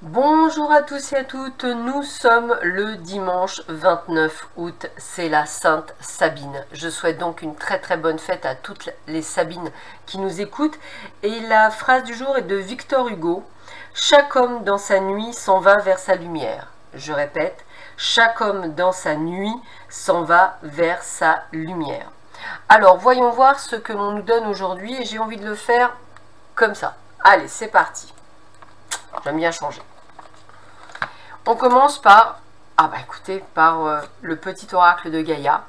Bonjour à tous et à toutes, nous sommes le dimanche 29 août, c'est la Sainte Sabine. Je souhaite donc une très bonne fête à toutes les Sabines qui nous écoutent. Et la phrase du jour est de Victor Hugo. Chaque homme dans sa nuit s'en va vers sa lumière. Je répète, chaque homme dans sa nuit s'en va vers sa lumière. Alors voyons voir ce que l'on nous donne aujourd'hui et j'ai envie de le faire comme ça. Allez, c'est parti. J'aime bien changer. On commence par, le petit oracle de Gaïa.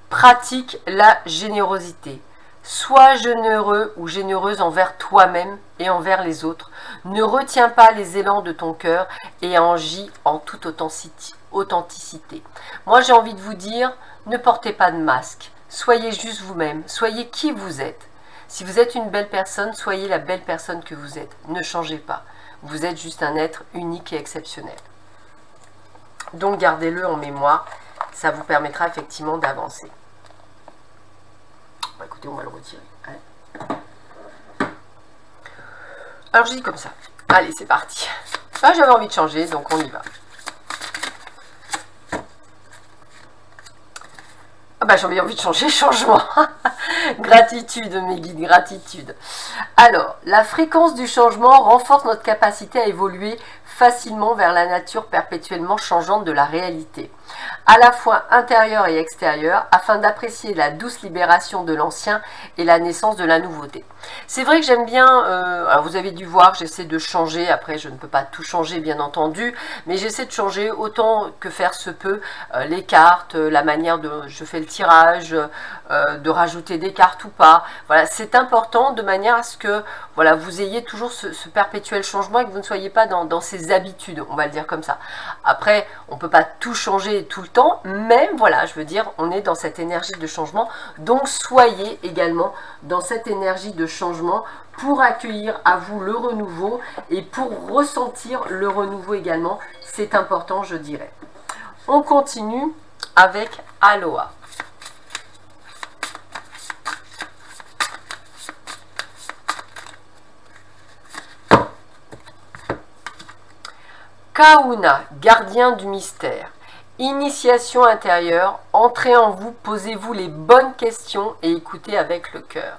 Pratique la générosité. Sois généreux ou généreuse envers toi-même et envers les autres. Ne retiens pas les élans de ton cœur et agis en toute authenticité. Moi, j'ai envie de vous dire, ne portez pas de masque. Soyez juste vous-même. Soyez qui vous êtes. Si vous êtes une belle personne, soyez la belle personne que vous êtes. Ne changez pas. Vous êtes juste un être unique et exceptionnel. Donc gardez-le en mémoire, ça vous permettra effectivement d'avancer. Écoutez, on va le retirer. Allez. Alors je dis comme ça. Allez, c'est parti. J'avais envie de changer, donc on y va. J'avais envie de changer, changement. Gratitude, mes guides, gratitude. Alors, la fréquence du changement renforce notre capacité à évoluer facilement vers la nature perpétuellement changeante de la réalité, à la fois intérieure et extérieure, afin d'apprécier la douce libération de l'ancien et la naissance de la nouveauté. C'est vrai que j'aime bien, alors vous avez dû voir, j'essaie de changer, après je ne peux pas tout changer bien entendu, mais j'essaie de changer autant que faire se peut les cartes, la manière dont je fais le tirage, de rajouter des cartes ou pas. Voilà, c'est important de manière à ce que voilà, vous ayez toujours ce perpétuel changement et que vous ne soyez pas dans ces habitudes, on va le dire comme ça. Après, on ne peut pas tout changer tout le temps, mais voilà, je veux dire, on est dans cette énergie de changement, donc soyez également dans cette énergie de changement pour accueillir à vous le renouveau et pour ressentir le renouveau également, c'est important, je dirais. On continue avec Aloha. Kahuna, gardien du mystère. Initiation intérieure, entrez en vous, posez-vous les bonnes questions et écoutez avec le cœur.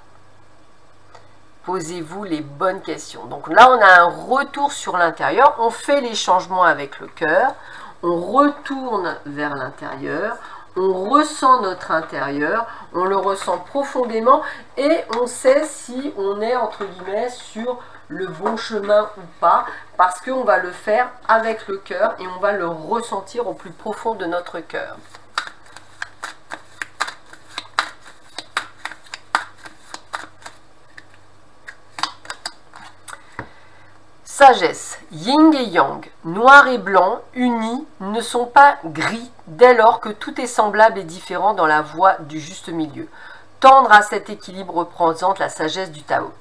Posez-vous les bonnes questions. Donc là, on a un retour sur l'intérieur, on fait les changements avec le cœur, on retourne vers l'intérieur, on ressent notre intérieur, on le ressent profondément et on sait si on est entre guillemets sur le bon chemin ou pas, parce qu'on va le faire avec le cœur et on va le ressentir au plus profond de notre cœur. Sagesse, yin et yang, noir et blanc, unis, ne sont pas gris dès lors que tout est semblable et différent dans la voie du juste milieu. Tendre à cet équilibre représente la sagesse du Tao.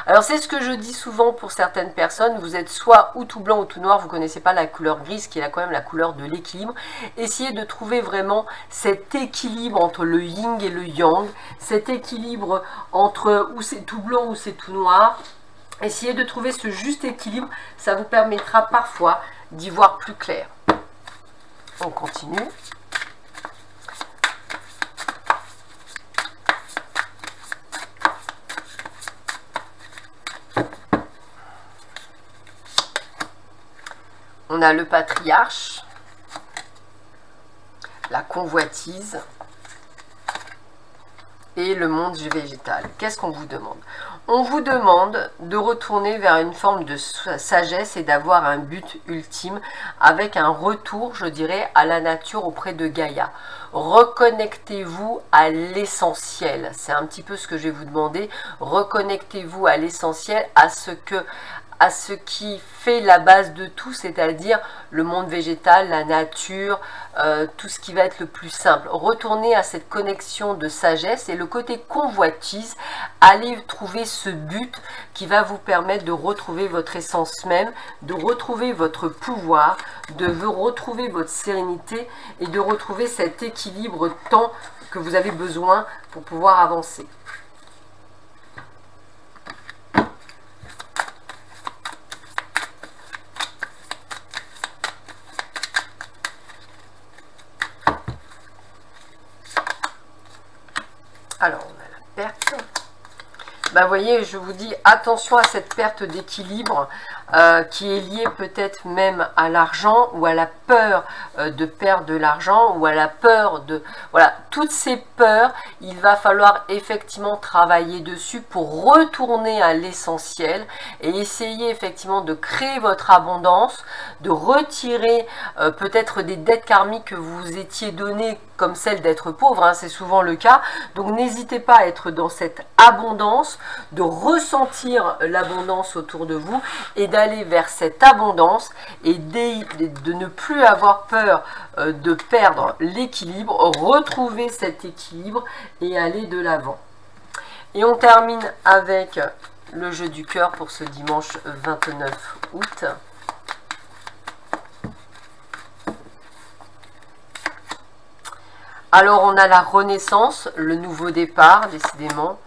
Alors c'est ce que je dis souvent pour certaines personnes, vous êtes soit ou tout blanc ou tout noir, vous ne connaissez pas la couleur grise qui est quand même la couleur de l'équilibre. Essayez de trouver vraiment cet équilibre entre le yin et le yang, cet équilibre entre où c'est tout blanc ou c'est tout noir. Essayez de trouver ce juste équilibre, ça vous permettra parfois d'y voir plus clair. On continue. On a le patriarche, la convoitise et le monde végétal. Qu'est-ce qu'on vous demande? On vous demande de retourner vers une forme de sagesse et d'avoir un but ultime avec un retour, je dirais, à la nature auprès de Gaïa. Reconnectez-vous à l'essentiel. C'est un petit peu ce que je vais vous demander. Reconnectez-vous à l'essentiel, à ce qui fait la base de tout, c'est-à-dire le monde végétal, la nature, tout ce qui va être le plus simple. Retournez à cette connexion de sagesse et le côté convoitise, allez trouver ce but qui va vous permettre de retrouver votre essence même, de retrouver votre pouvoir, de retrouver votre sérénité et de retrouver cet équilibre temps que vous avez besoin pour pouvoir avancer. bah, vous voyez, je vous dis attention à cette perte d'équilibre qui est liée peut-être même à l'argent ou à la peur de perdre de l'argent ou à la peur de... Voilà, toutes ces peurs, il va falloir effectivement travailler dessus pour retourner à l'essentiel et essayer effectivement de créer votre abondance, de retirer peut-être des dettes karmiques que vous vous étiez données comme celle d'être pauvre, hein, c'est souvent le cas. Donc n'hésitez pas à être dans cette abondance, de ressentir l'abondance autour de vous et d'aller vers cette abondance et de ne plus avoir peur de perdre l'équilibre, retrouver cet équilibre et aller de l'avant. Et on termine avec le jeu du cœur pour ce dimanche 29 août. Alors on a la renaissance, le nouveau départ, décidément.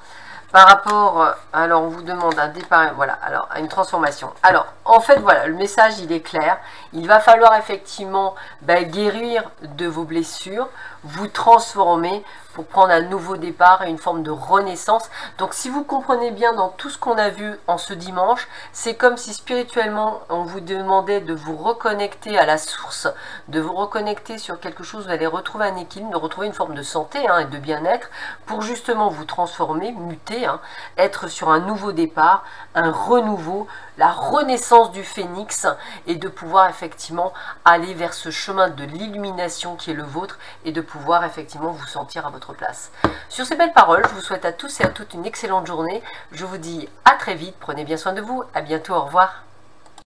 Par rapport, alors on vous demande un départ, voilà, alors à une transformation. Alors en fait voilà, le message il est clair. Il va falloir effectivement guérir de vos blessures, vous transformer pour prendre un nouveau départ et une forme de renaissance. Donc si vous comprenez bien dans tout ce qu'on a vu en ce dimanche, c'est comme si spirituellement on vous demandait de vous reconnecter à la source, de vous reconnecter sur quelque chose, vous allez retrouver un équilibre, de retrouver une forme de santé et de bien-être pour justement vous transformer, muter, être sur un nouveau départ, un renouveau, la renaissance du phénix et de pouvoir effectivement aller vers ce chemin de l'illumination qui est le vôtre et de pouvoir effectivement vous sentir à votre place. Sur ces belles paroles, je vous souhaite à tous et à toutes une excellente journée. Je vous dis à très vite, prenez bien soin de vous, à bientôt, au revoir.